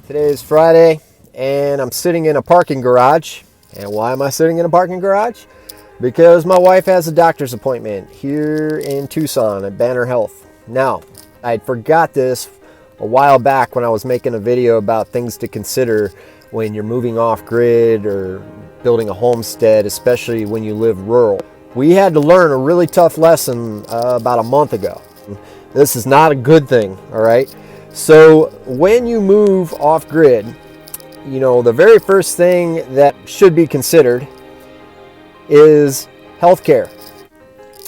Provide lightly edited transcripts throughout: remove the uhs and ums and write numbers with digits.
Today is Friday and I'm sitting in a parking garage. And why am I sitting in a parking garage? Because my wife has a doctor's appointment here in Tucson at Banner Health. Now, I forgot this a while back when I was making a video about things to consider when you're moving off grid or building a homestead, especially when you live rural. We had to learn a really tough lesson about a month ago. This is not a good thing, all right? So when you move off grid, you know, the very first thing that should be considered is healthcare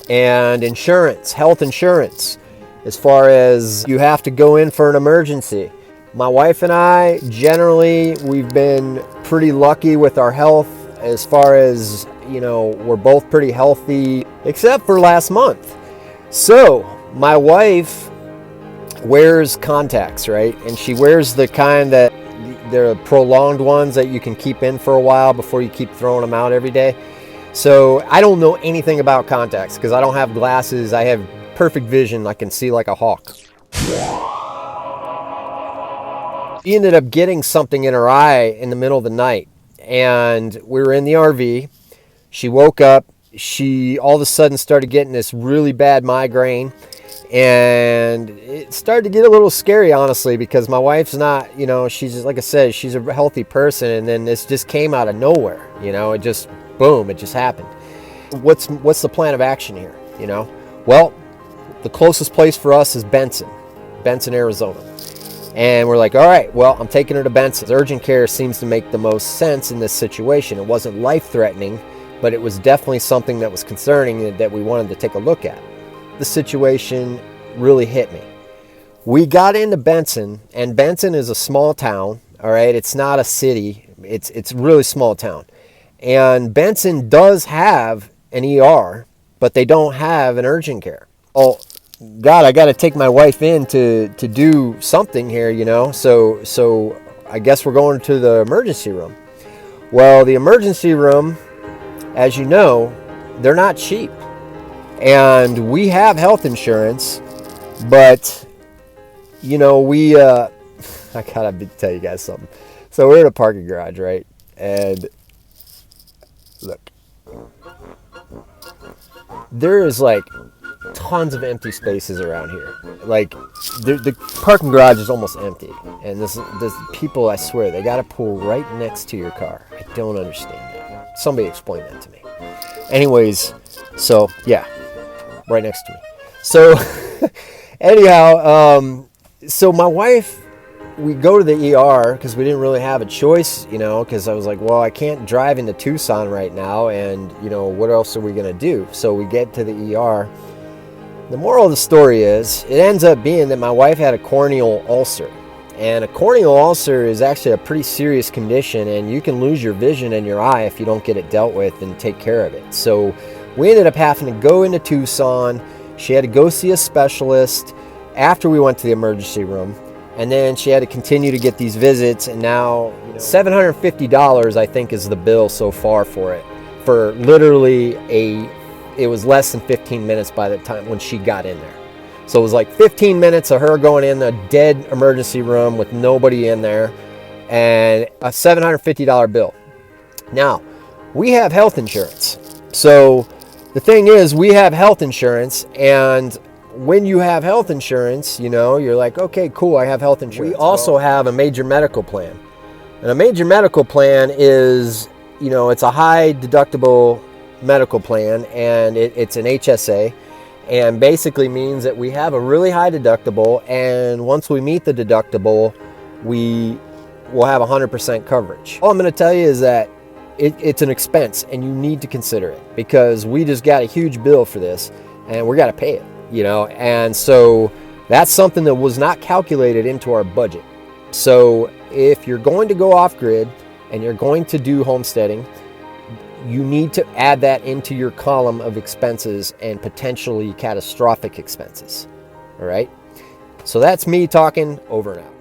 and insurance, health insurance, as far as you have to go in for an emergency. My wife and I, generally, we've been pretty lucky with our health as far as, you know, we're both pretty healthy, except for last month. So my wife wears contacts, right? And she wears the kind that they're prolonged ones that you can keep in for a while before you keep throwing them out every day. So I don't know anything about contacts because I don't have glasses. I have perfect vision. I can see like a hawk. She ended up getting something in her eye in the middle of the night, and we were in the RV. She woke up. She all of a sudden started getting this really bad migraine, and it started to get a little scary, honestly, because my wife's not, you know, she's, like I said, she's a healthy person, and then this just came out of nowhere. You know, it just, boom, it just happened. What's the plan of action here, you know? Well, the closest place for us is Benson, Arizona. And we're like, all right, well, I'm taking her to Benson. Urgent care seems to make the most sense in this situation. It wasn't life-threatening, but it was definitely something that was concerning that we wanted to take a look at. The situation really hit me. We got into Benson, and Benson is a small town, all right? It's not a city. It's a really small town. And Benson does have an ER, but they don't have an urgent care. Oh, God, I got to take my wife in to do something here, you know? So I guess we're going to the emergency room. Well, the emergency room, as you know, they're not cheap. And we have health insurance, but, you know, I gotta tell you guys something. So we're in a parking garage, right? And look, there is like tons of empty spaces around here. Like the parking garage is almost empty. And this people, I swear, they gotta pull right next to your car. I don't understand that. Somebody explain that to me. Anyways, so yeah. Right next to me. So anyhow, so my wife, we go to the ER because we didn't really have a choice, you know, because I was like, well, I can't drive into Tucson right now, and, you know, what else are we going to do? So we get to the ER. The moral of the story is, it ends up being that my wife had a corneal ulcer. And a corneal ulcer is actually a pretty serious condition, and you can lose your vision in your eye if you don't get it dealt with and take care of it. So we ended up having to go into Tucson. She had to go see a specialist after we went to the emergency room. And then she had to continue to get these visits. And now, you know, $750, I think, is the bill so far for it. For literally it was less than 15 minutes by the time when she got in there. So it was like 15 minutes of her going in a dead emergency room with nobody in there, and a $750 bill. Now, we have health insurance. So the thing is, we have health insurance, and when you have health insurance, you know, you're like, okay, cool, I have health insurance. We also have a major medical plan. And a major medical plan is, you know, it's a high deductible medical plan, and it's an HSA, and basically means that we have a really high deductible, and once we meet the deductible, we will have 100% coverage. All I'm going to tell you is that it's an expense, and you need to consider it, because we just got a huge bill for this, and we got to pay it, you know, and so that's something that was not calculated into our budget. So if you're going to go off grid and you're going to do homesteading, you need to add that into your column of expenses and potentially catastrophic expenses. All right. So that's me talking, over and out.